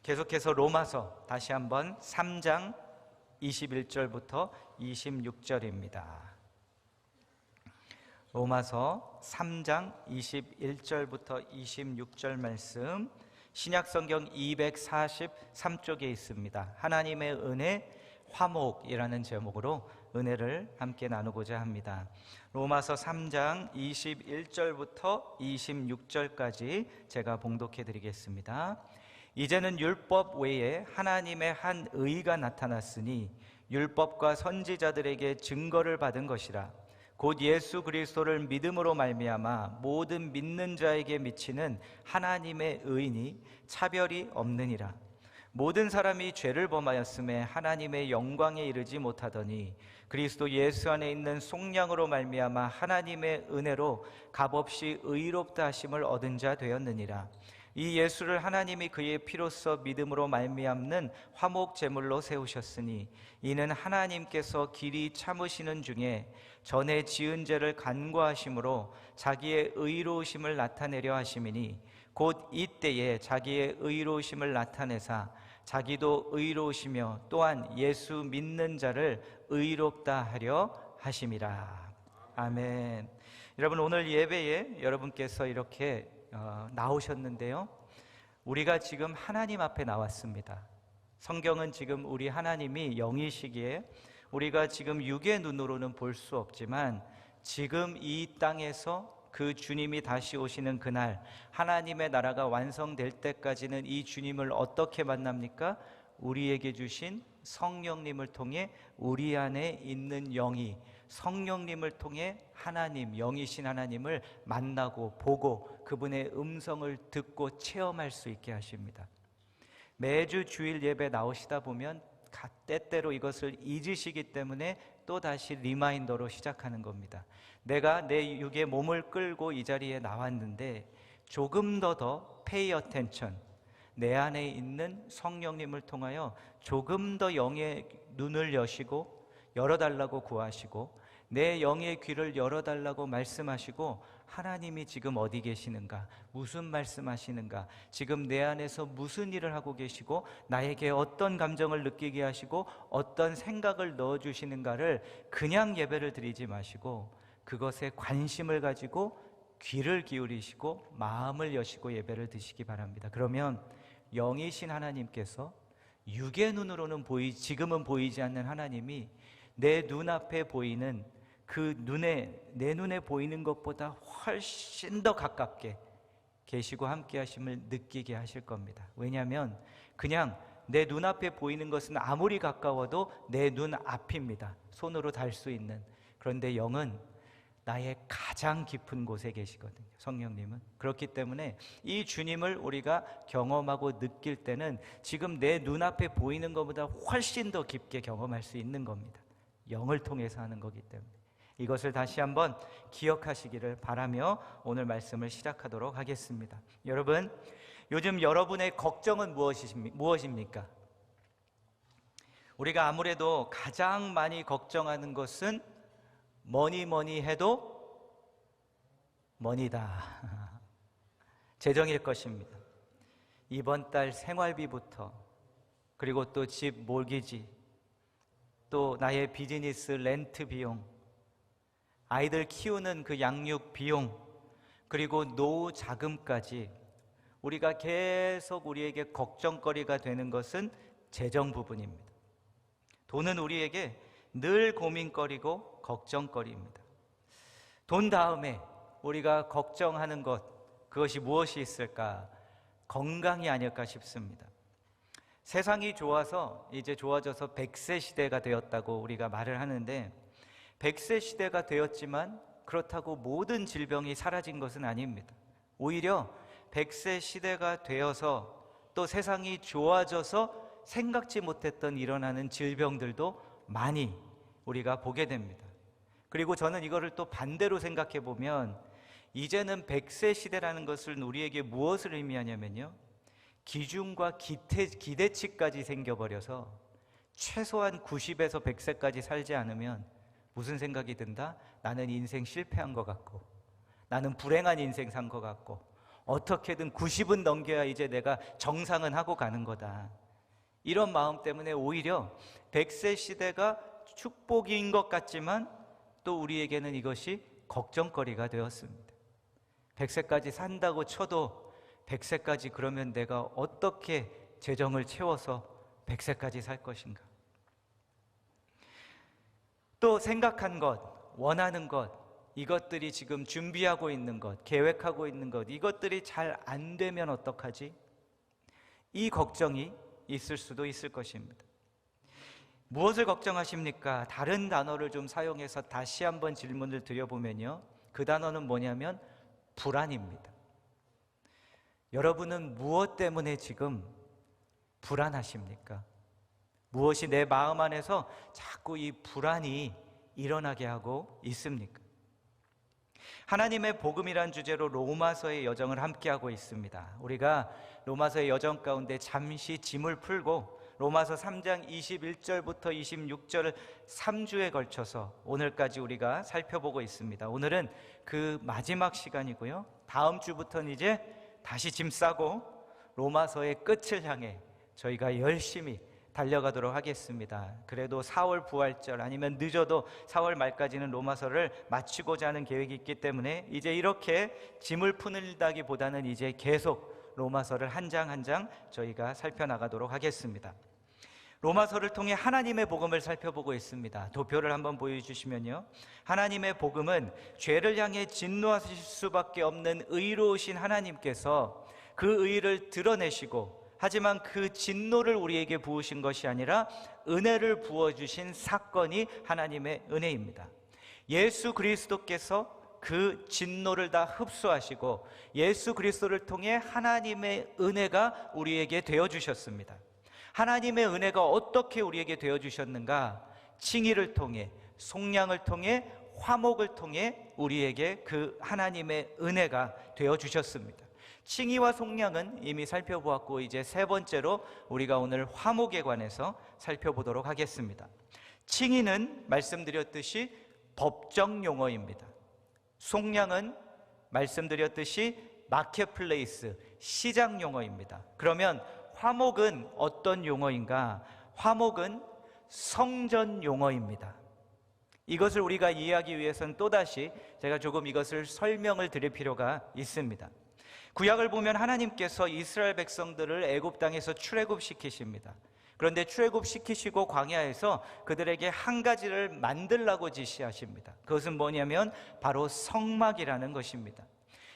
계속해서 로마서 다시 한번 3장 21절부터 26절입니다. 로마서 3장 21절부터 26절 말씀, 신약성경 243쪽에 있습니다. 하나님의 은혜 화목이라는 제목으로 은혜를 함께 나누고자 합니다. 로마서 3장 21절부터 26절까지 제가 봉독해 드리겠습니다. 이제는 율법 외에 하나님의 한 의가 나타났으니 율법과 선지자들에게 증거를 받은 것이라. 곧 예수 그리스도를 믿음으로 말미암아 모든 믿는 자에게 미치는 하나님의 의니 차별이 없느니라. 모든 사람이 죄를 범하였음에 하나님의 영광에 이르지 못하더니 그리스도 예수 안에 있는 속량으로 말미암아 하나님의 은혜로 값없이 의롭다 하심을 얻은 자 되었느니라. 이 예수를 하나님이 그의 피로써 믿음으로 말미암는 화목 제물로 세우셨으니 이는 하나님께서 길이 참으시는 중에 전에 지은 죄를 간과하심으로 자기의 의로우심을 나타내려 하심이니 곧 이때에 자기의 의로우심을 나타내사 자기도 의로우시며 또한 예수 믿는 자를 의롭다 하려 하심이라. 아멘. 여러분, 오늘 예배에 여러분께서 이렇게 나오셨는데요, 우리가 지금 하나님 앞에 나왔습니다. 성경은 지금 우리 하나님이 영이시기에 우리가 지금 육의 눈으로는 볼 수 없지만 지금 이 땅에서 그 주님이 다시 오시는 그날 하나님의 나라가 완성될 때까지는 이 주님을 어떻게 만납니까? 우리에게 주신 성령님을 통해 우리 안에 있는 영이 성령님을 통해 하나님, 영이신 하나님을 만나고 보고 그분의 음성을 듣고 체험할 수 있게 하십니다. 매주 주일 예배 나오시다 보면 때때로 이것을 잊으시기 때문에 또다시 리마인더로 시작하는 겁니다. 내가 내 육의 몸을 끌고 이 자리에 나왔는데 조금 더 pay attention, 내 안에 있는 성령님을 통하여 조금 더 영의 눈을 여시고 열어달라고 구하시고 내 영의 귀를 열어달라고 말씀하시고 하나님이 지금 어디 계시는가, 무슨 말씀하시는가, 지금 내 안에서 무슨 일을 하고 계시고 나에게 어떤 감정을 느끼게 하시고 어떤 생각을 넣어주시는가를 그냥 예배를 드리지 마시고 그것에 관심을 가지고 귀를 기울이시고 마음을 여시고 예배를 드시기 바랍니다. 그러면 영이신 하나님께서 육의 눈으로는 지금은 보이지 않는 하나님이 내 눈앞에 보이는 내 눈에 보이는 것보다 훨씬 더 가깝게 계시고 함께 하심을 느끼게 하실 겁니다. 왜냐하면 그냥 내 눈앞에 보이는 것은 아무리 가까워도 내 눈 앞입니다. 손으로 달 수 있는. 그런데 영은 나의 가장 깊은 곳에 계시거든요. 성령님은. 그렇기 때문에 이 주님을 우리가 경험하고 느낄 때는 지금 내 눈앞에 보이는 것보다 훨씬 더 깊게 경험할 수 있는 겁니다. 영을 통해서 하는 거기 때문에 이것을 다시 한번 기억하시기를 바라며 오늘 말씀을 시작하도록 하겠습니다. 여러분, 요즘 여러분의 걱정은 무엇입니까? 우리가 아무래도 가장 많이 걱정하는 것은 뭐니 해도 머니다. 재정일 것입니다. 이번 달 생활비부터, 그리고 또 집 몰기지, 또 나의 비즈니스 렌트 비용, 아이들 키우는 그 양육 비용, 그리고 노후 자금까지 우리가 계속 우리에게 걱정거리가 되는 것은 재정 부분입니다. 돈은 우리에게 늘 고민거리고 걱정거리입니다. 돈 다음에 우리가 걱정하는 그것이 무엇이 있을까? 건강이 아닐까 싶습니다. 세상이 이제 좋아져서 100세 시대가 되었다고 우리가 말을 하는데 100세 시대가 되었지만 그렇다고 모든 질병이 사라진 것은 아닙니다. 오히려 100세 시대가 되어서 또 세상이 좋아져서 생각지 못했던 일어나는 질병들도 많이 우리가 보게 됩니다. 그리고 저는 이거를 또 반대로 생각해 보면 이제는 100세 시대라는 것을 우리에게 무엇을 의미하냐면요, 기준과 기대치까지 생겨버려서 최소한 90에서 100세까지 살지 않으면 무슨 생각이 든다? 나는 인생 실패한 것 같고, 나는 불행한 인생 산 것 같고, 어떻게든 90은 넘겨야 이제 내가 정상은 하고 가는 거다. 이런 마음 때문에 오히려 100세 시대가 축복인 것 같지만 또 우리에게는 이것이 걱정거리가 되었습니다. 100세까지 산다고 쳐도 100세까지 그러면 내가 어떻게 재정을 채워서 100세까지 살 것인가? 또 생각한 것, 원하는 것, 이것들이 지금 준비하고 있는 것, 계획하고 있는 것, 이것들이 잘 안 되면 어떡하지? 이 걱정이 있을 수도 있을 것입니다. 무엇을 걱정하십니까? 다른 단어를 좀 사용해서 다시 한번 질문을 드려보면요, 그 단어는 뭐냐면 불안입니다. 여러분은 무엇 때문에 지금 불안하십니까? 무엇이 내 마음 안에서 자꾸 이 불안이 일어나게 하고 있습니까? 하나님의 복음이란 주제로 로마서의 여정을 함께하고 있습니다. 우리가 로마서의 여정 가운데 잠시 짐을 풀고 로마서 3장 21절부터 26절을 3주에 걸쳐서 오늘까지 우리가 살펴보고 있습니다. 오늘은 그 마지막 시간이고요, 다음 주부터는 이제 다시 짐 싸고 로마서의 끝을 향해 저희가 열심히 달려가도록 하겠습니다. 그래도 4월 부활절 아니면 늦어도 4월 말까지는 로마서를 마치고자 하는 계획이 있기 때문에 이제 이렇게 짐을 푸는다기보다는 이제 계속 로마서를 한 장 한 장 저희가 살펴나가도록 하겠습니다. 로마서를 통해 하나님의 복음을 살펴보고 있습니다. 도표를 한번 보여주시면요, 하나님의 복음은 죄를 향해 진노하실 수밖에 없는 의로우신 하나님께서 그 의를 드러내시고, 하지만 그 진노를 우리에게 부으신 것이 아니라 은혜를 부어주신 사건이 하나님의 은혜입니다. 예수 그리스도께서 그 진노를 다 흡수하시고 예수 그리스도를 통해 하나님의 은혜가 우리에게 되어주셨습니다. 하나님의 은혜가 어떻게 우리에게 되어주셨는가? 칭의를 통해, 속량을 통해, 화목을 통해 우리에게 그 하나님의 은혜가 되어주셨습니다. 칭의와 속량은 이미 살펴보았고, 이제 세 번째로 우리가 오늘 화목에 관해서 살펴보도록 하겠습니다. 칭의는 말씀드렸듯이 법정 용어입니다. 속량은 말씀드렸듯이 마켓플레이스, 시장 용어입니다. 그러면 화목은 어떤 용어인가? 화목은 성전 용어입니다. 이것을 우리가 이해하기 위해서는 또다시 제가 조금 이것을 설명을 드릴 필요가 있습니다. 구약을 보면 하나님께서 이스라엘 백성들을 애굽 땅에서 출애굽시키십니다. 그런데 출애굽시키시고 광야에서 그들에게 한 가지를 만들라고 지시하십니다. 그것은 뭐냐면 바로 성막이라는 것입니다.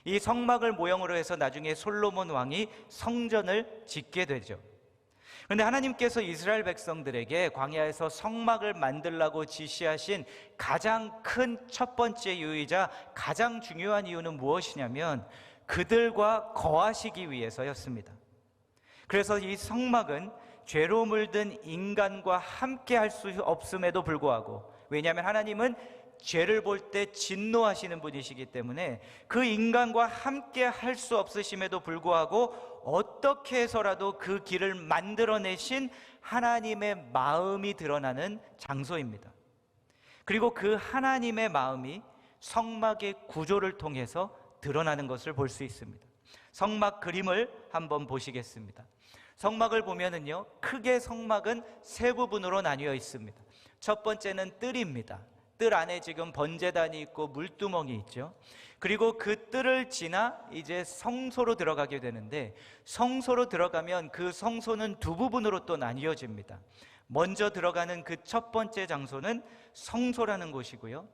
이 성막을 모형으로 해서 나중에 솔로몬 왕이 성전을 짓게 되죠. 그런데 하나님께서 이스라엘 백성들에게 광야에서 성막을 만들라고 지시하신 가장 큰 첫 번째 이유이자 가장 중요한 이유는 무엇이냐면 그들과 거하시기 위해서였습니다. 그래서 이 성막은 죄로 물든 인간과 함께 할 수 없음에도 불구하고, 왜냐하면 하나님은 죄를 볼 때 진노하시는 분이시기 때문에 그 인간과 함께 할 수 없으심에도 불구하고 어떻게 해서라도 그 길을 만들어내신 하나님의 마음이 드러나는 장소입니다. 그리고 그 하나님의 마음이 성막의 구조를 통해서 드러나는 것을 볼 수 있습니다. 성막 그림을 한번 보시겠습니다. 성막을 보면은요, 크게 성막은 세 부분으로 나뉘어 있습니다. 첫 번째는 뜰입니다. 뜰 안에 지금 번제단이 있고 물두멍이 있죠. 그리고 그 뜰을 지나 이제 성소로 들어가게 되는데, 성소로 들어가면 그 성소는 두 부분으로 또 나뉘어집니다. 먼저 들어가는 그 첫 번째 장소는 성소라는 곳이고요,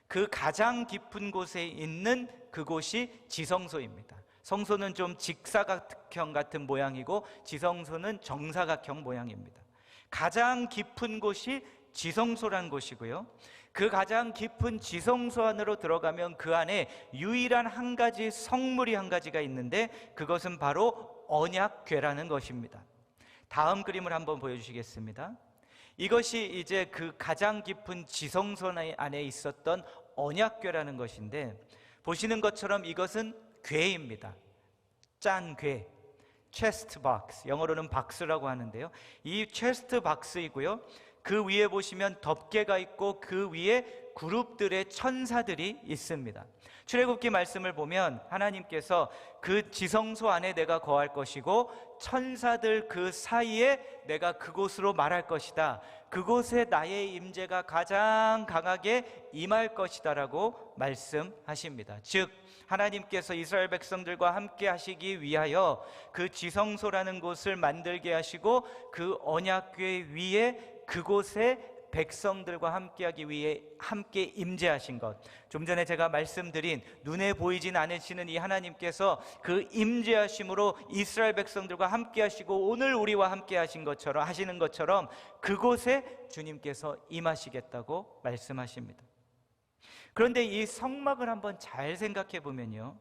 그 가장 깊은 곳에 있는 그곳이 지성소입니다. 성소는 좀 직사각형 같은 모양이고 지성소는 정사각형 모양입니다. 가장 깊은 곳이 지성소란 곳이고요, 그 가장 깊은 지성소 안으로 들어가면 그 안에 유일한 한 가지 성물이 한 가지가 있는데 그것은 바로 언약궤라는 것입니다. 다음 그림을 한번 보여주시겠습니다. 이것이 이제 그 가장 깊은 지성소 안에 있었던 언약궤라는 것인데, 보시는 것처럼 이것은 궤입니다. 짠 궤, 체스트 박스, 영어로는 박스라고 하는데요, 이 체스트 박스이고요, 그 위에 보시면 덮개가 있고 그 위에 그룹들의 천사들이 있습니다. 출애굽기 말씀을 보면 하나님께서 그 지성소 안에 내가 거할 것이고 천사들 그 사이에 내가 그곳으로 말할 것이다. 그곳에 나의 임재가 가장 강하게 임할 것이다 라고 말씀하십니다. 즉 하나님께서 이스라엘 백성들과 함께 하시기 위하여 그 지성소라는 곳을 만들게 하시고 그 언약궤 위에 그곳에 백성들과 함께하기 위해 함께 임재하신 것, 좀 전에 제가 말씀드린 눈에 보이진 않으시는 이 하나님께서 그 임재하심으로 이스라엘 백성들과 함께하시고 오늘 우리와 함께하신 것처럼 하시는 것처럼 그곳에 주님께서 임하시겠다고 말씀하십니다. 그런데 이 성막을 한번 잘 생각해 보면요,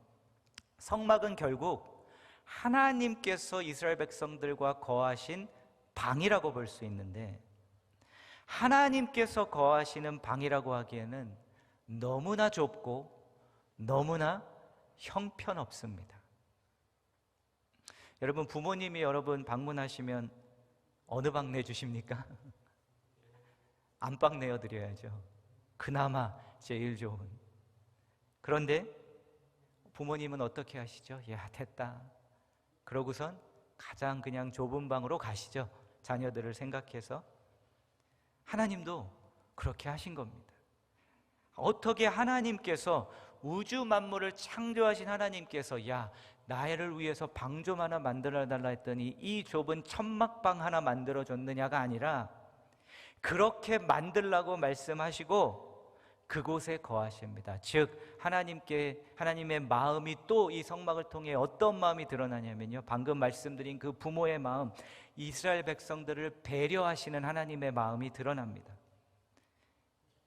성막은 결국 하나님께서 이스라엘 백성들과 거하신 방이라고 볼 수 있는데, 하나님께서 거하시는 방이라고 하기에는 너무나 좁고 너무나 형편없습니다. 여러분, 부모님이 여러분 방문하시면 어느 방 내주십니까? 안방 내어드려야죠. 그나마 제일 좋은. 그런데 부모님은 어떻게 하시죠? 야, 됐다. 그러고선 가장 그냥 좁은 방으로 가시죠. 자녀들을 생각해서. 하나님도 그렇게 하신 겁니다. 어떻게 하나님께서 우주 만물을 창조하신 하나님께서 야, 나를 위해서 방 좀 하나 만들어 달라 했더니 이 좁은 천막방 하나 만들어 줬느냐가 아니라 그렇게 만들라고 말씀하시고 그곳에 거하십니다. 즉 하나님의 마음이 또 이 성막을 통해 어떤 마음이 드러나냐면요, 방금 말씀드린 그 부모의 마음, 이스라엘 백성들을 배려하시는 하나님의 마음이 드러납니다.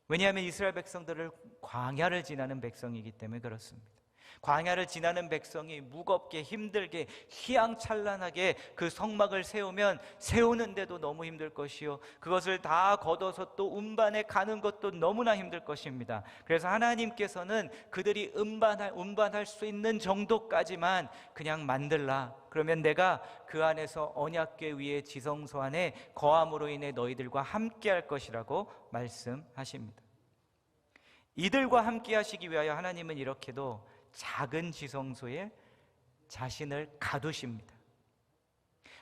왜냐하면 이스라엘 백성들을 광야를 지나는 백성이기 때문에 그렇습니다. 광야를 지나는 백성이 무겁게 힘들게 휘황찬란하게 그 성막을 세우면 세우는데도 너무 힘들 것이요, 그것을 다 걷어서 또 운반해 가는 것도 너무나 힘들 것입니다. 그래서 하나님께서는 그들이 운반할 수 있는 정도까지만 그냥 만들라. 그러면 내가 그 안에서 언약궤 위에 지성소 안에 거함으로 인해 너희들과 함께 할 것이라고 말씀하십니다. 이들과 함께 하시기 위하여 하나님은 이렇게도 작은 지성소에 자신을 가두십니다.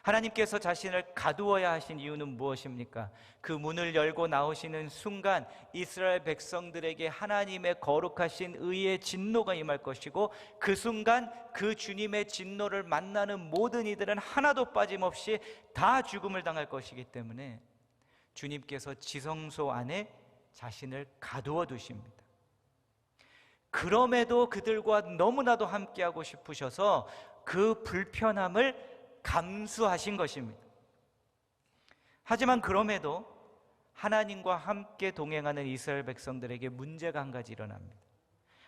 하나님께서 자신을 가두어야 하신 이유는 무엇입니까? 그 문을 열고 나오시는 순간 이스라엘 백성들에게 하나님의 거룩하신 의의 진노가 임할 것이고, 그 순간 그 주님의 진노를 만나는 모든 이들은 하나도 빠짐없이 다 죽음을 당할 것이기 때문에 주님께서 지성소 안에 자신을 가두어 두십니다. 그럼에도 그들과 너무나도 함께하고 싶으셔서 그 불편함을 감수하신 것입니다. 하지만 그럼에도 하나님과 함께 동행하는 이스라엘 백성들에게 문제가 한 가지 일어납니다.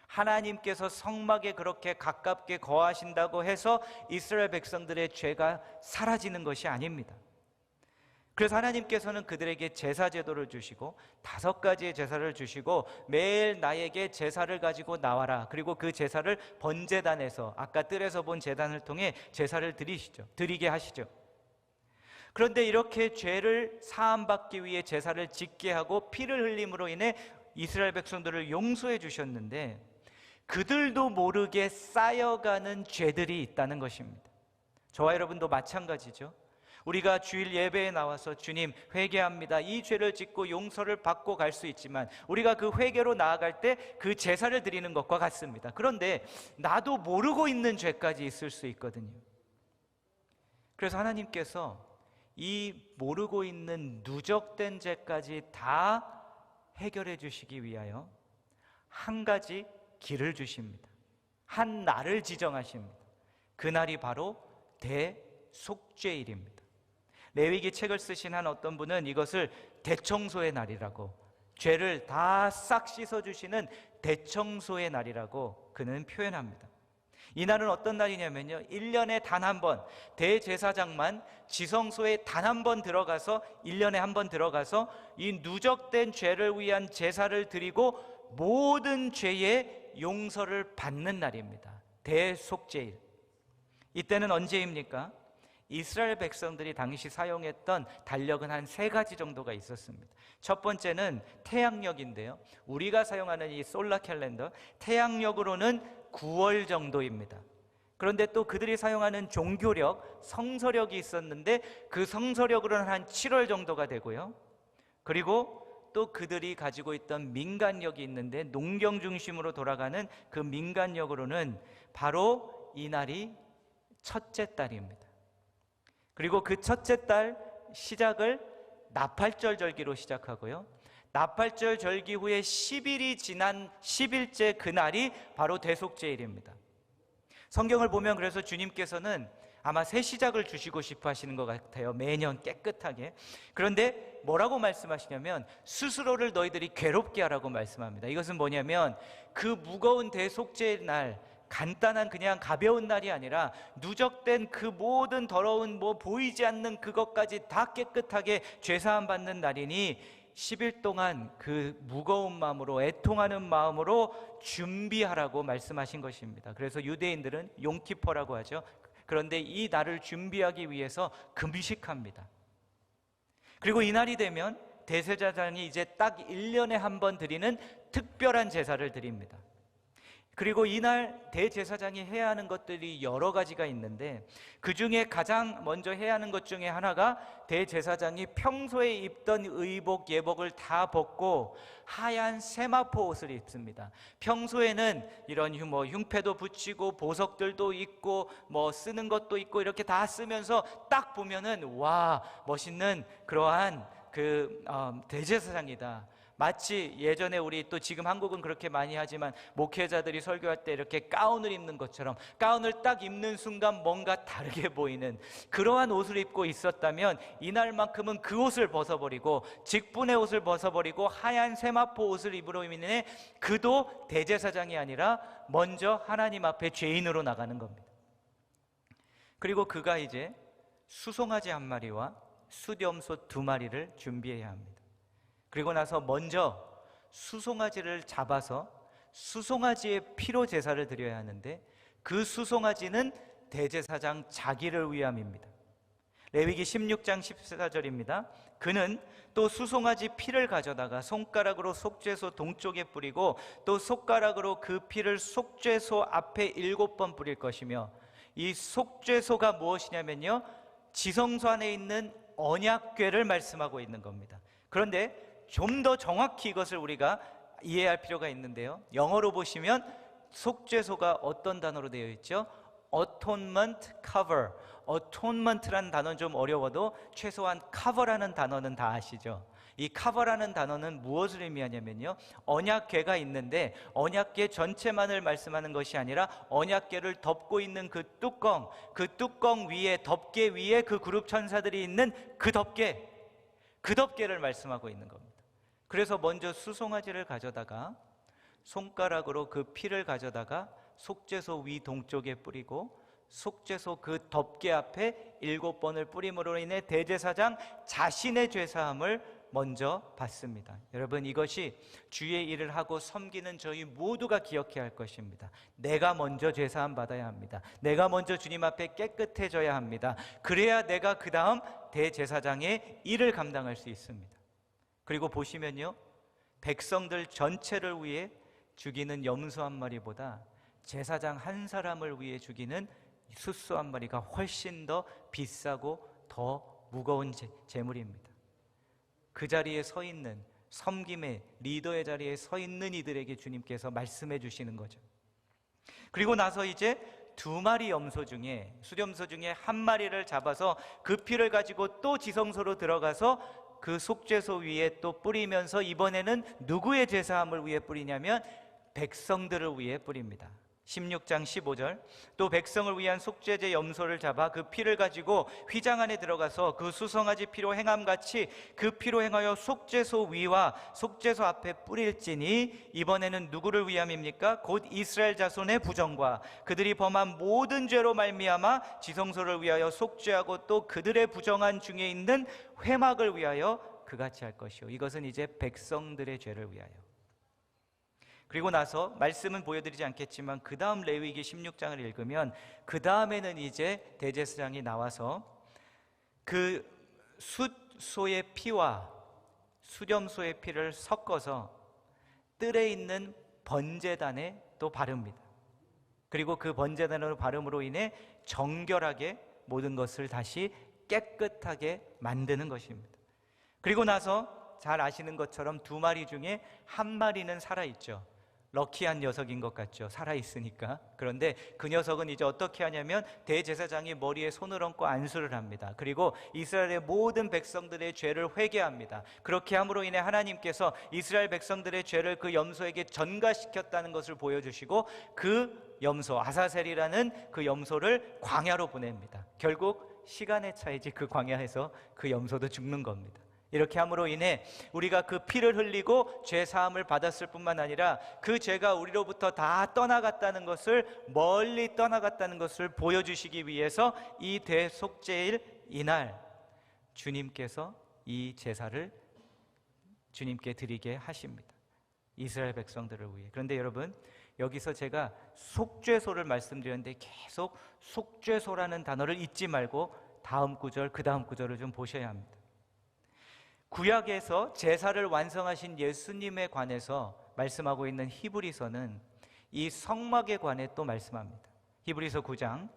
하나님께서 성막에 그렇게 가깝게 거하신다고 해서 이스라엘 백성들의 죄가 사라지는 것이 아닙니다. 그래서 하나님께서는 그들에게 제사 제도를 주시고 5가지의 제사를 주시고 매일 나에게 제사를 가지고 나와라. 그리고 그 제사를 번제단에서, 아까 뜰에서 본 제단을 통해 제사를 드리게 하시죠. 그런데 이렇게 죄를 사함받기 위해 제사를 짓게 하고 피를 흘림으로 인해 이스라엘 백성들을 용서해 주셨는데 그들도 모르게 쌓여가는 죄들이 있다는 것입니다. 저와 여러분도 마찬가지죠. 우리가 주일 예배에 나와서 주님 회개합니다, 이 죄를 짓고 용서를 받고 갈 수 있지만 우리가 그 회개로 나아갈 때 그 제사를 드리는 것과 같습니다. 그런데 나도 모르고 있는 죄까지 있을 수 있거든요. 그래서 하나님께서 이 모르고 있는 누적된 죄까지 다 해결해 주시기 위하여 한 가지 길을 주십니다. 한 날을 지정하십니다. 그날이 바로 대속죄일입니다. 레위기 책을 쓰신 한 어떤 분은 이것을 대청소의 날이라고, 죄를 다 싹 씻어주시는 대청소의 날이라고 그는 표현합니다. 이 날은 어떤 날이냐면요, 1년에 단 한 번 대제사장만 지성소에 단 한 번 들어가서 1년에 한 번 들어가서 이 누적된 죄를 위한 제사를 드리고 모든 죄의 용서를 받는 날입니다. 대속죄일. 이때는 언제입니까? 이스라엘 백성들이 당시 사용했던 달력은 한 3가지 정도가 있었습니다. 첫 번째는 태양력인데요, 우리가 사용하는 이 솔라 캘린더, 태양력으로는 9월 정도입니다. 그런데 또 그들이 사용하는 종교력, 성서력이 있었는데 그 성서력으로는 한 7월 정도가 되고요. 그리고 또 그들이 가지고 있던 민간력이 있는데 농경 중심으로 돌아가는 그 민간력으로는 바로 이날이 첫째 달입니다. 그리고 그 첫째 달 시작을 나팔절 절기로 시작하고요, 나팔절 절기 후에 10일이 지난 10일째 그날이 바로 대속죄일입니다. 성경을 보면 그래서 주님께서는 아마 새 시작을 주시고 싶어 하시는 것 같아요. 매년 깨끗하게. 그런데 뭐라고 말씀하시냐면 스스로를 너희들이 괴롭게 하라고 말씀합니다. 이것은 뭐냐면 그 무거운 대속죄의 날, 간단한 그냥 가벼운 날이 아니라 누적된 그 모든 더러운 보이지 않는 그것까지 다 깨끗하게 죄사함 받는 날이니 10일 동안 그 무거운 마음으로, 애통하는 마음으로 준비하라고 말씀하신 것입니다. 그래서 유대인들은 용키퍼라고 하죠. 그런데 이 날을 준비하기 위해서 금식합니다. 그리고 이 날이 되면 대제사장이 이제 딱 1년에 한 번 드리는 특별한 제사를 드립니다. 그리고 이날 대제사장이 해야 하는 것들이 여러 가지가 있는데 그 중에 가장 먼저 해야 하는 것 중에 하나가 대제사장이 평소에 입던 의복, 예복을 다 벗고 하얀 세마포 옷을 입습니다. 평소에는 이런 흉패도 붙이고 보석들도 있고 쓰는 것도 있고 이렇게 다 쓰면서 딱 보면은 와, 멋있는 그러한 대제사장이다. 마치 예전에 우리 또 지금 한국은 그렇게 많이 하지만 목회자들이 설교할 때 이렇게 가운을 입는 것처럼 가운을 딱 입는 순간 뭔가 다르게 보이는 그러한 옷을 입고 있었다면 이날만큼은 그 옷을 벗어버리고 직분의 옷을 벗어버리고 하얀 세마포 옷을 입으로 인해 그도 대제사장이 아니라 먼저 하나님 앞에 죄인으로 나가는 겁니다. 그리고 그가 이제 수송아지 1마리와 수염소 2마리를 준비해야 합니다. 그리고 나서 먼저 수송아지를 잡아서 수송아지의 피로 제사를 드려야 하는데 그 수송아지는 대제사장 자기를 위함입니다. 레위기 16장 14절입니다. 그는 또 수송아지 피를 가져다가 손가락으로 속죄소 동쪽에 뿌리고 또 손가락으로 그 피를 속죄소 앞에 7번 뿌릴 것이며, 이 속죄소가 무엇이냐면요, 지성소 안에 있는 언약궤를 말씀하고 있는 겁니다. 그런데 좀 더 정확히 이것을 우리가 이해할 필요가 있는데요, 영어로 보시면 속죄소가 어떤 단어로 되어 있죠? Atonement Cover. Atonement라는 단어는 좀 어려워도 최소한 cover라는 단어는 다 아시죠? 이 cover라는 단어는 무엇을 의미하냐면요, 언약궤가 있는데 언약궤 전체만을 말씀하는 것이 아니라 언약궤를 덮고 있는 그 뚜껑 위에, 덮개 위에 그 그룹 천사들이 있는 그 덮개를 말씀하고 있는 겁니다. 그래서 먼저 수송아지를 가져다가 손가락으로 그 피를 가져다가 속죄소 위 동쪽에 뿌리고 속죄소 그 덮개 앞에 7번을 뿌림으로 인해 대제사장 자신의 죄사함을 먼저 받습니다. 여러분, 이것이 주의 일을 하고 섬기는 저희 모두가 기억해야 할 것입니다. 내가 먼저 죄사함 받아야 합니다. 내가 먼저 주님 앞에 깨끗해져야 합니다. 그래야 내가 그 다음 대제사장의 일을 감당할 수 있습니다. 그리고 보시면요, 백성들 전체를 위해 죽이는 염소 1마리보다 제사장 한 사람을 위해 죽이는 숫소 1마리가 훨씬 더 비싸고 더 무거운 제물입니다. 그 자리에 서 있는, 섬김의 리더의 자리에 서 있는 이들에게 주님께서 말씀해 주시는 거죠. 그리고 나서 이제 2마리 염소 중에, 수염소 중에 1마리를 잡아서 그 피를 가지고 또 지성소로 들어가서 그 속죄소 위에 또 뿌리면서 이번에는 누구의 제사함을 위해 뿌리냐면 백성들을 위해 뿌립니다. 16장 15절, 또 백성을 위한 속죄제 염소를 잡아 그 피를 가지고 휘장 안에 들어가서 그 수송아지 피로 행함같이 그 피로 행하여 속죄소 위와 속죄소 앞에 뿌릴지니, 이번에는 누구를 위함입니까? 곧 이스라엘 자손의 부정과 그들이 범한 모든 죄로 말미암아 지성소를 위하여 속죄하고 또 그들의 부정한 중에 있는 회막을 위하여 그같이 할 것이요. 이것은 이제 백성들의 죄를 위하여. 그리고 나서 말씀은 보여드리지 않겠지만 그 다음 레위기 16장을 읽으면 그 다음에는 이제 대제사장이 나와서 그 숫소의 피와 수렴소의 피를 섞어서 뜰에 있는 번제단에 또 바릅니다. 그리고 그 번제단으로 바름으로 인해 정결하게 모든 것을 다시 깨끗하게 만드는 것입니다. 그리고 나서 잘 아시는 것처럼 두 마리 중에 한 마리는 살아있죠. 럭키한 녀석인 것 같죠. 살아있으니까. 그런데 그 녀석은 이제 어떻게 하냐면 대제사장이 머리에 손을 얹고 안수를 합니다. 그리고 이스라엘의 모든 백성들의 죄를 회개합니다. 그렇게 함으로 인해 하나님께서 이스라엘 백성들의 죄를 그 염소에게 전가시켰다는 것을 보여주시고 그 염소, 아사셀이라는 그 염소를 광야로 보냅니다. 결국 시간의 차이지 그 광야에서 그 염소도 죽는 겁니다. 이렇게 함으로 인해 우리가 그 피를 흘리고 죄 사함을 받았을 뿐만 아니라 그 죄가 우리로부터 다 떠나갔다는 것을, 멀리 떠나갔다는 것을 보여주시기 위해서 이 대속죄일 이날 주님께서 이 제사를 주님께 드리게 하십니다. 이스라엘 백성들을 위해. 그런데 여러분, 여기서 제가 속죄소를 말씀드렸는데 계속 속죄소라는 단어를 잊지 말고 다음 구절, 그 다음 구절을 좀 보셔야 합니다. 구약에서 제사를 완성하신 예수님에 관해서 말씀하고 있는 히브리서는 이 성막에 관해 또 말씀합니다. 히브리서 9장,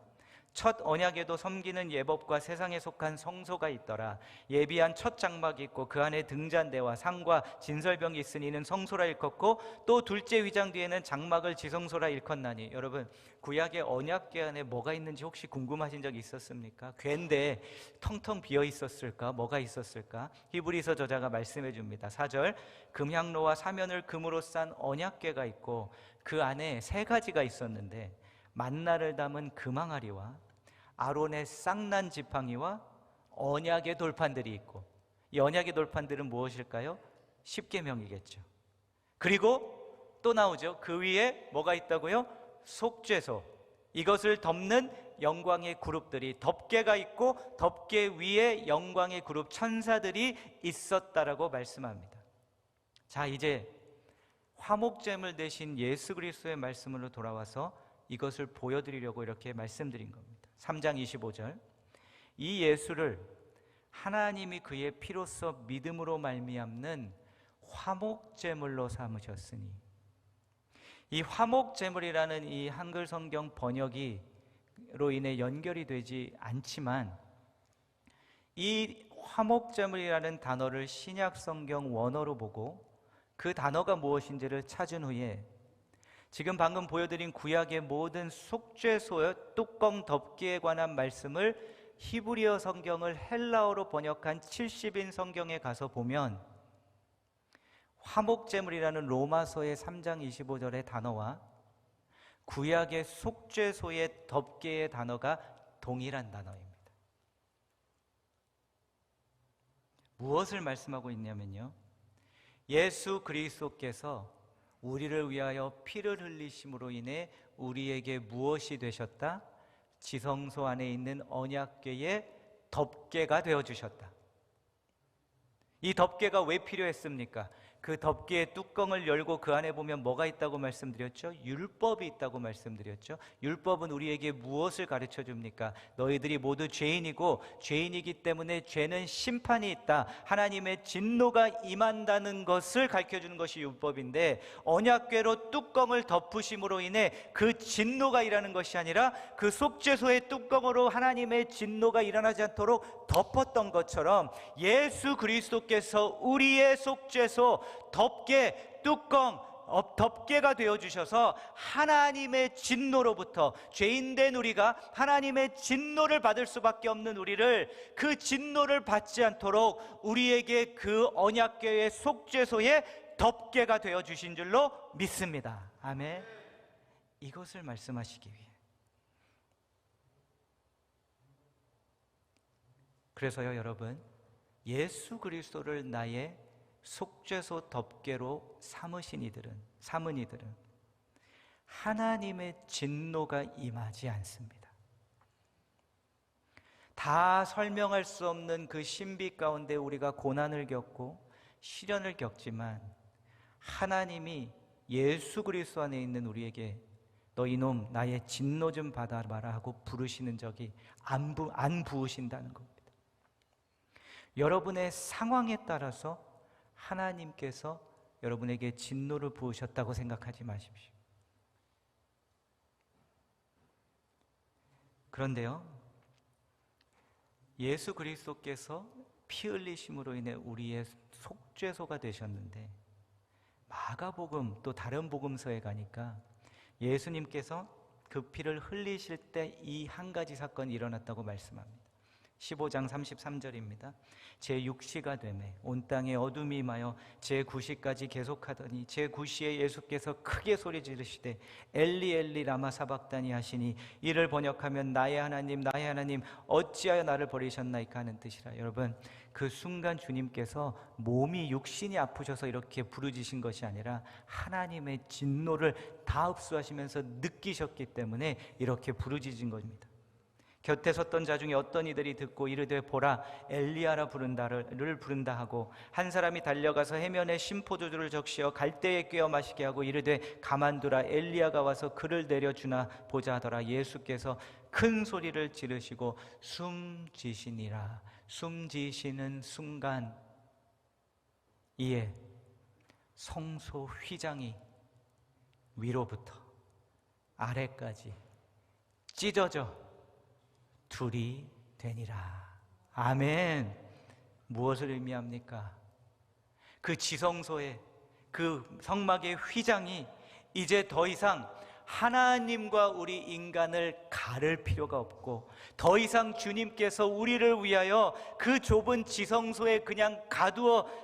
첫 언약에도 섬기는 예법과 세상에 속한 성소가 있더라. 예비한 첫 장막이 있고 그 안에 등잔대와 상과 진설병이 있으니 이는 성소라 일컫고 또 둘째 휘장 뒤에는 장막을 지성소라 일컫나니. 여러분, 구약의 언약궤 안에 뭐가 있는지 혹시 궁금하신 적 있었습니까? 궤인데 텅텅 비어 있었을까? 뭐가 있었을까? 히브리서 저자가 말씀해 줍니다. 4절, 금향로와 사면을 금으로 싼 언약궤가 있고 그 안에 세 가지가 있었는데 만나를 담은 금항아리와 아론의 쌍난 지팡이와 언약의 돌판들이 있고, 이 언약의 돌판들은 무엇일까요? 십계명이겠죠. 그리고 또 나오죠. 그 위에 뭐가 있다고요? 속죄소. 이것을 덮는 영광의 그룹들이, 덮개가 있고 덮개 위에 영광의 그룹 천사들이 있었다라고 말씀합니다. 자, 이제 화목제물 대신 예수 그리스도의 말씀으로 돌아와서 이것을 보여드리려고 이렇게 말씀드린 겁니다. 3장 25절, 이 예수를 하나님이 그의 피로써 믿음으로 말미암는 화목제물로 삼으셨으니, 이 화목제물이라는 이 한글 성경 번역이로 인해 연결이 되지 않지만 이 화목제물이라는 단어를 신약 성경 원어로 보고 그 단어가 무엇인지를 찾은 후에 지금 방금 보여드린 구약의 모든 속죄소의 뚜껑 덮기에 관한 말씀을 히브리어 성경을 헬라어로 번역한 70인 성경에 가서 보면 화목제물이라는 로마서의 3장 25절의 단어와 구약의 속죄소의 덮개의 단어가 동일한 단어입니다. 무엇을 말씀하고 있냐면요, 예수 그리스도께서 우리를 위하여 피를 흘리심으로 인해 우리에게 무엇이 되셨다? 지성소 안에 있는 언약궤의 덮개가 되어주셨다. 이 덮개가 왜 필요했습니까? 그 덮개의 뚜껑을 열고 그 안에 보면 뭐가 있다고 말씀드렸죠? 율법이 있다고 말씀드렸죠. 율법은 우리에게 무엇을 가르쳐 줍니까? 너희들이 모두 죄인이고 죄인이기 때문에 죄는 심판이 있다, 하나님의 진노가 임한다는 것을 가르쳐 주는 것이 율법인데, 언약궤로 뚜껑을 덮으심으로 인해 그 진노가 일하는 것이 아니라 그 속죄소의 뚜껑으로 하나님의 진노가 일어나지 않도록 덮었던 것처럼 예수 그리스도께서 우리의 속죄소 덮개, 뚜껑, 덮개가 되어주셔서 하나님의 진노로부터, 죄인된 우리가 하나님의 진노를 받을 수밖에 없는 우리를 그 진노를 받지 않도록 우리에게 그 언약궤의 속죄소의 덮개가 되어주신 줄로 믿습니다. 아멘. 이것을 말씀하시기 위해. 그래서요, 여러분, 예수 그리스도를 나의 속죄소 덮개로 삼은 이들은 하나님의 진노가 임하지 않습니다. 다 설명할 수 없는 그 신비 가운데 우리가 고난을 겪고 시련을 겪지만 하나님이 예수 그리스도 안에 있는 우리에게 너 이놈 나의 진노 좀 받아봐라 하고 부르시는 적이 안 부으신다는 겁니다. 여러분의 상황에 따라서 하나님께서 여러분에게 진노를 부으셨다고 생각하지 마십시오. 그런데요, 예수 그리스도께서 피 흘리심으로 인해 우리의 속죄소가 되셨는데, 마가복음 또 다른 복음서에 가니까 예수님께서 그 피를 흘리실 때 이 한 가지 사건이 일어났다고 말씀합니다. 15장 33절입니다. 제6시가 되매 온 땅에 어둠이 임하여 제9시까지 계속하더니 제9시에 예수께서 크게 소리 지르시되 엘리 엘리 라마 사박다니 하시니, 이를 번역하면 나의 하나님 나의 하나님 어찌하여 나를 버리셨나이까 하는 뜻이라. 여러분, 그 순간 주님께서 몸이 육신이 아프셔서 이렇게 부르짖으신 것이 아니라 하나님의 진노를 다 흡수하시면서 느끼셨기 때문에 이렇게 부르짖은 겁니다. 곁에 섰던 자 중에 어떤 이들이 듣고 이르되 보라, 엘리야를 부른다 하고, 한 사람이 달려가서 해면에 심포도주를 적시어 갈대에 꿰어 마시게 하고 이르되 가만두라, 엘리야가 와서 그를 내려주나 보자 하더라. 예수께서 큰 소리를 지르시고 숨지시니라. 숨지시는 순간 이에 성소 휘장이 위로부터 아래까지 찢어져 둘이 되니라. 아멘. 무엇을 의미합니까? 그 지성소의 그 성막의 휘장이 이제 더 이상 하나님과 우리 인간을 가를 필요가 없고, 더 이상 주님께서 우리를 위하여 그 좁은 지성소에 그냥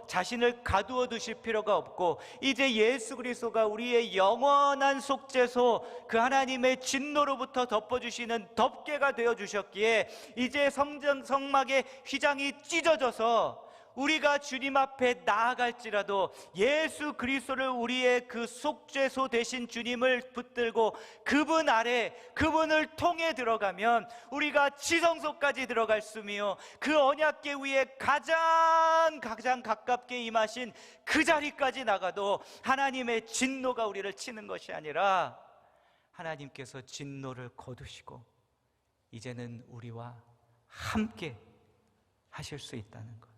자신을 가두어 두실 필요가 없고, 이제 예수 그리스도가 우리의 영원한 속죄소, 그 하나님의 진노로부터 덮어주시는 덮개가 되어주셨기에 이제 성막의 휘장이 찢어져서 우리가 주님 앞에 나아갈지라도 예수 그리스도를 우리의 그 속죄소 되신 주님을 붙들고 그분 아래, 그분을 통해 들어가면 우리가 지성소까지 들어갈 수며, 그 언약궤 위에 가장 가깝게 임하신 그 자리까지 나가도 하나님의 진노가 우리를 치는 것이 아니라 하나님께서 진노를 거두시고 이제는 우리와 함께 하실 수 있다는 것,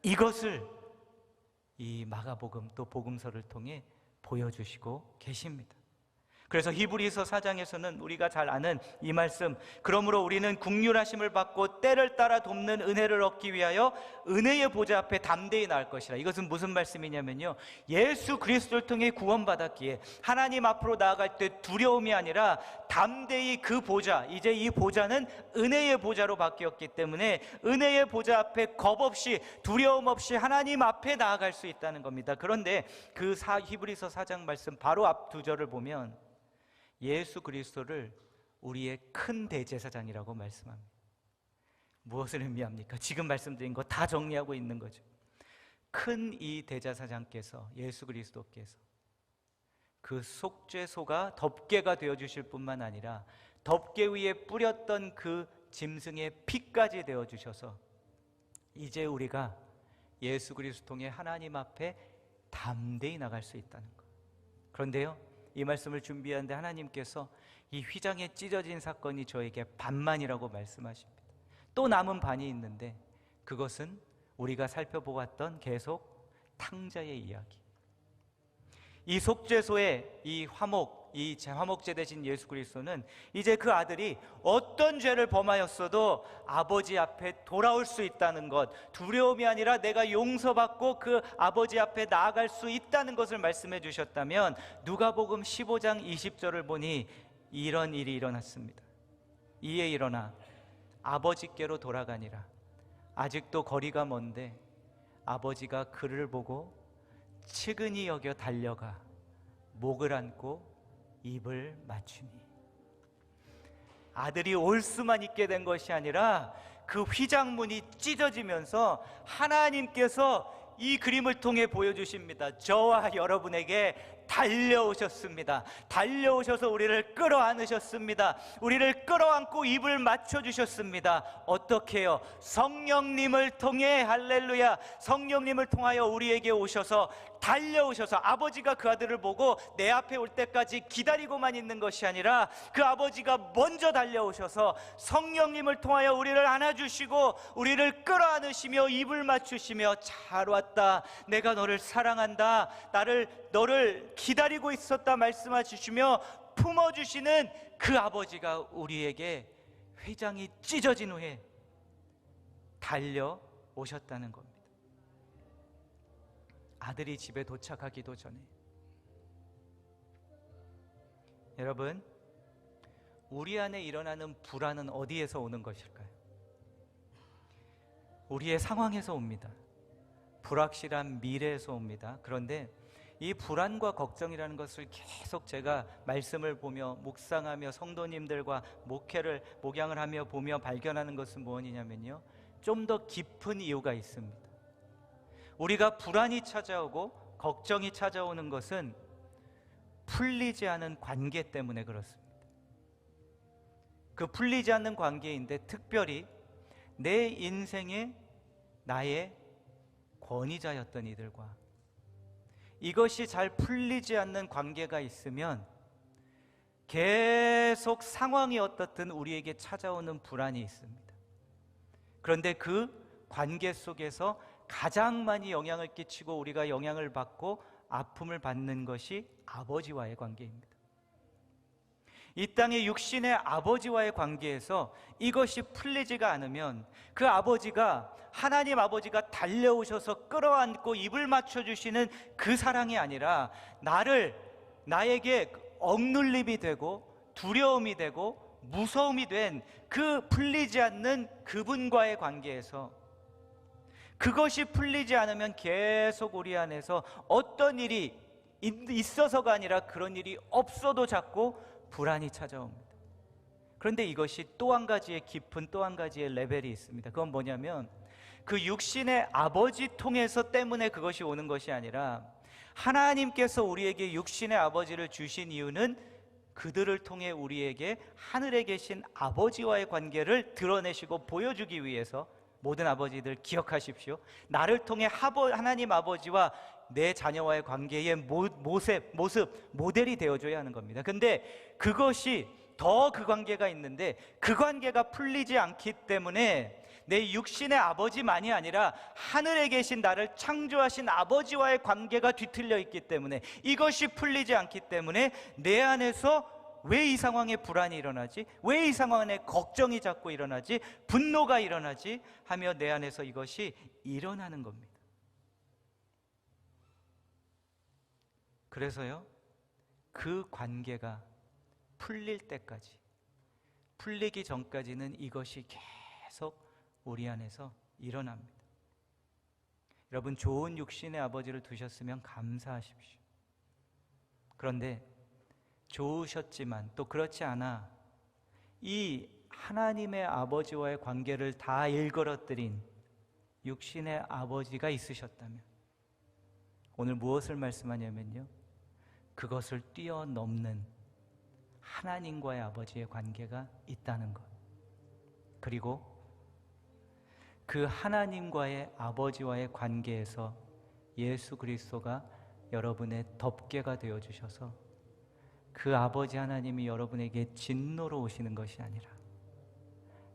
이것을 이 마가복음 또 복음서를 통해 보여주시고 계십니다. 그래서 히브리서 4장에서는 우리가 잘 아는 이 말씀, 그러므로 우리는 긍휼하심을 받고 때를 따라 돕는 은혜를 얻기 위하여 은혜의 보좌 앞에 담대히 나갈 것이라. 이것은 무슨 말씀이냐면요, 예수 그리스도를 통해 구원받았기에 하나님 앞으로 나아갈 때 두려움이 아니라 담대히 그 보좌, 이제 이 보좌는 은혜의 보좌로 바뀌었기 때문에 은혜의 보좌 앞에 겁 없이 두려움 없이 하나님 앞에 나아갈 수 있다는 겁니다. 그런데 그 히브리서 4장 말씀 바로 앞 두 절을 보면 예수 그리스도를 우리의 큰 대제사장이라고 말씀합니다. 무엇을 의미합니까? 지금 말씀드린 거 다 정리하고 있는 거죠. 큰 이 대제사장께서, 예수 그리스도께서 그 속죄소가 덮개가 되어주실 뿐만 아니라 덮개 위에 뿌렸던 그 짐승의 피까지 되어주셔서 이제 우리가 예수 그리스도 통해 하나님 앞에 담대히 나갈 수 있다는 것. 그런데요, 이 말씀을 준비하는데 하나님께서 이 휘장에 찢어진 사건이 저에게 반만이라고 말씀하십니다. 또 남은 반이 있는데 그것은 우리가 살펴보았던 계속 탕자의 이야기. 이 속죄소의 이 화목제 되신 예수 그리스도는 이제 그 아들이 어떤 죄를 범하였어도 아버지 앞에 돌아올 수 있다는 것, 두려움이 아니라 내가 용서받고 그 아버지 앞에 나아갈 수 있다는 것을 말씀해 주셨다면, 누가복음 15장 20절을 보니 이런 일이 일어났습니다. 이에 일어나 아버지께로 돌아가니라. 아직도 거리가 먼데 아버지가 그를 보고 측은히 여겨 달려가 목을 안고 입을 맞추니, 아들이 올 수만 있게 된 것이 아니라 그 휘장문이 찢어지면서 하나님께서 이 그림을 통해 보여주십니다. 저와 여러분에게 달려오셨습니다. 달려오셔서 우리를 끌어안으셨습니다. 우리를 끌어안고 입을 맞춰주셨습니다. 어떻게 해요? 성령님을 통해, 할렐루야, 성령님을 통하여 우리에게 오셔서 달려오셔서, 아버지가 그 아들을 보고 내 앞에 올 때까지 기다리고만 있는 것이 아니라 그 아버지가 먼저 달려오셔서 성령님을 통하여 우리를 안아주시고 우리를 끌어안으시며 입을 맞추시며 잘 왔다, 내가 너를 사랑한다, 너를 기다리고 있었다 말씀하시며 품어주시는 그 아버지가 우리에게 회장이 찢어진 후에 달려오셨다는 겁니다. 아들이 집에 도착하기도 전에. 여러분, 우리 안에 일어나는 불안은 어디에서 오는 것일까요? 우리의 상황에서 옵니다. 불확실한 미래에서 옵니다. 그런데 이 불안과 걱정이라는 것을 계속 제가 말씀을 보며 묵상하며 성도님들과 목양을 하며 보며 발견하는 것은 무엇이냐면요, 좀 더 깊은 이유가 있습니다. 우리가 불안이 찾아오고 걱정이 찾아오는 것은 풀리지 않은 관계 때문에 그렇습니다. 그 풀리지 않는 관계인데, 특별히 내 인생에 나의 권위자였던 이들과 이것이 잘 풀리지 않는 관계가 있으면 계속 상황이 어떻든 우리에게 찾아오는 불안이 있습니다. 그런데 그 관계 속에서 가장 많이 영향을 끼치고 우리가 영향을 받고 아픔을 받는 것이 아버지와의 관계입니다. 이 땅의 육신의 아버지와의 관계에서 이것이 풀리지가 않으면 그 아버지가, 하나님 아버지가 달려오셔서 끌어안고 입을 맞춰주시는 그 사랑이 아니라 나에게 억눌림이 되고 두려움이 되고 무서움이 된 그 풀리지 않는 그분과의 관계에서, 그것이 풀리지 않으면 계속 우리 안에서 어떤 일이 있어서가 아니라 그런 일이 없어도 자꾸 불안이 찾아옵니다. 그런데 이것이 또 한 가지의 깊은, 또 한 가지의 레벨이 있습니다. 그건 뭐냐면, 그 육신의 아버지 통해서 때문에 그것이 오는 것이 아니라 하나님께서 우리에게 육신의 아버지를 주신 이유는 그들을 통해 우리에게 하늘에 계신 아버지와의 관계를 드러내시고 보여주기 위해서. 모든 아버지들 기억하십시오. 나를 통해 하나님 아버지와 내 자녀와의 관계의 모습, 모델이 되어줘야 하는 겁니다. 근데 그것이 더 그 관계가 있는데, 그 관계가 풀리지 않기 때문에 내 육신의 아버지만이 아니라 하늘에 계신 나를 창조하신 아버지와의 관계가 뒤틀려 있기 때문에, 이것이 풀리지 않기 때문에 내 안에서 왜 이 상황에 불안이 일어나지? 왜 이 상황에 걱정이 자꾸 일어나지? 분노가 일어나지? 하며 내 안에서 이것이 일어나는 겁니다. 그래서요, 그 관계가 풀릴 때까지, 풀리기 전까지는 이것이 계속 우리 안에서 일어납니다. 여러분, 좋은 육신의 아버지를 두셨으면 감사하십시오. 그런데 좋으셨지만 또 그렇지 않아 이 하나님의 아버지와의 관계를 다 일그러뜨린 육신의 아버지가 있으셨다면, 오늘 무엇을 말씀하냐면요, 그것을 뛰어넘는 하나님과의 아버지의 관계가 있다는 것, 그리고 그 하나님과의 아버지와의 관계에서 예수 그리스도가 여러분의 덮개가 되어주셔서 그 아버지 하나님이 여러분에게 진노로 오시는 것이 아니라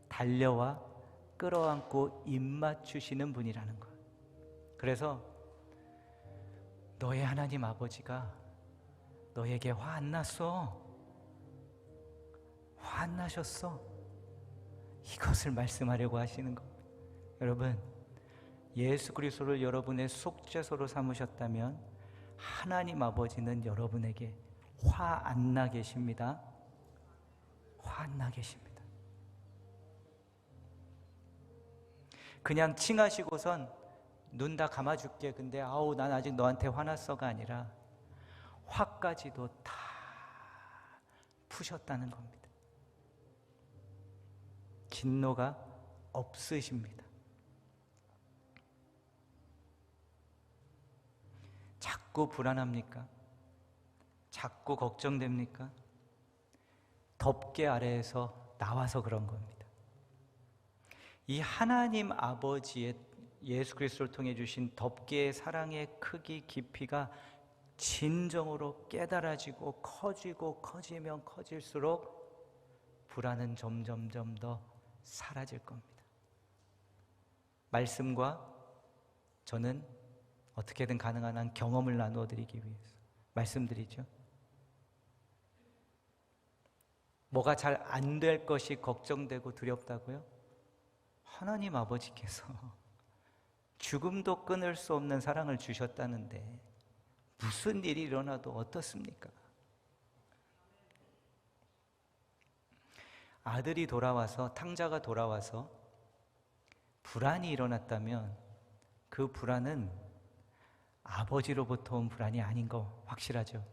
달려와 끌어안고 입맞추시는 분이라는 것. 그래서 너의 하나님 아버지가 너에게 화 안 났어, 화 안 나셨어, 이것을 말씀하려고 하시는 겁니다. 여러분, 예수 그리스도를 여러분의 속죄소로 삼으셨다면 하나님 아버지는 여러분에게 화 안 나 계십니다. 화 안 나 계십니다. 그냥 칭하시고선 눈 다 감아줄게, 근데 아우 난 아직 너한테 화났어가 아니라 화까지도 다 푸셨다는 겁니다. 진노가 없으십니다. 자꾸 불안합니까? 자꾸 걱정됩니까? 덮개 아래에서 나와서 그런 겁니다. 이 하나님 아버지의 예수 그리스도를 통해 주신 덮개의 사랑의 크기 깊이가 진정으로 깨달아지고 커지고 커지면 커질수록 불안은 점점점 더 사라질 겁니다. 말씀과 저는 어떻게든 가능한 한 경험을 나누어 드리기 위해서 말씀드리죠. 뭐가 잘 안 될 것이 걱정되고 두렵다고요? 하나님 아버지께서 죽음도 끊을 수 없는 사랑을 주셨다는데 무슨 일이 일어나도 어떻습니까? 아들이 돌아와서, 탕자가 돌아와서 불안이 일어났다면 그 불안은 아버지로부터 온 불안이 아닌 거 확실하죠?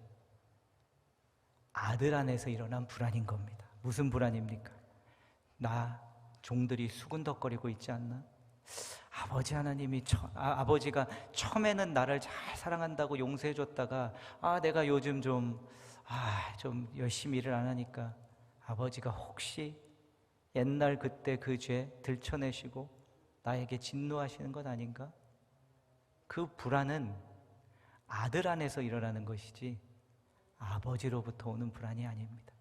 아들 안에서 일어난 불안인 겁니다. 무슨 불안입니까? 나 종들이 수군덕거리고 있지 않나? 아버지 하나님이 아버지가 처음에는 나를 잘 사랑한다고 용서해 줬다가 내가 요즘 좀 열심히 일을 안 하니까 아버지가 혹시 옛날 그때 그 죄 들춰내시고 나에게 진노하시는 것 아닌가? 그 불안은 아들 안에서 일어나는 것이지 아버지로부터 오는 불안이 아닙니다.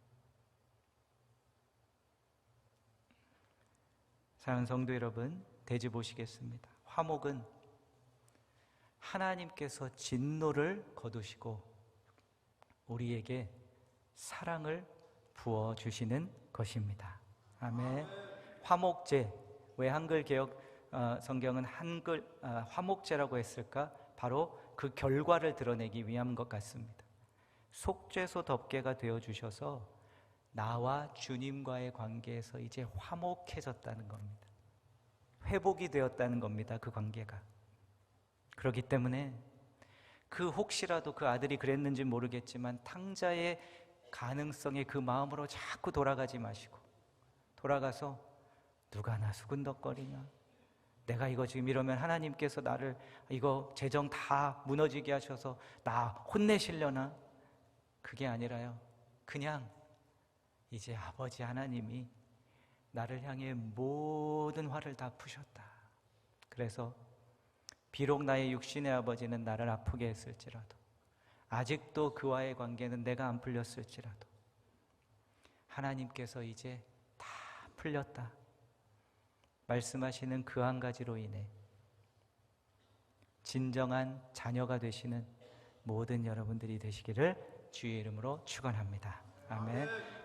사랑하는 성도 여러분, 대지 보시겠습니다. 화목은 하나님께서 진노를 거두시고 우리에게 사랑을 부어주시는 것입니다. 아멘. 화목제, 왜 한글 개역 성경은 화목제라고 했을까? 바로 그 결과를 드러내기 위한 것 같습니다. 속죄소 덮개가 되어주셔서 나와 주님과의 관계에서 이제 화목해졌다는 겁니다. 회복이 되었다는 겁니다. 그 관계가. 그렇기 때문에 그 혹시라도 그 아들이 그랬는지 모르겠지만 탕자의 가능성에 그 마음으로 자꾸 돌아가지 마시고 돌아가서 누가 나 수군덕거리나, 내가 이거 지금 이러면 하나님께서 나를 이거 재정 다 무너지게 하셔서 나 혼내시려나? 그게 아니라요, 그냥 이제 아버지 하나님이 나를 향해 모든 화를 다 푸셨다. 그래서 비록 나의 육신의 아버지는 나를 아프게 했을지라도, 아직도 그와의 관계는 내가 안 풀렸을지라도 하나님께서 이제 다 풀렸다 말씀하시는 그 한 가지로 인해 진정한 자녀가 되시는 모든 여러분들이 되시기를 주의 이름으로 축원합니다. 아멘.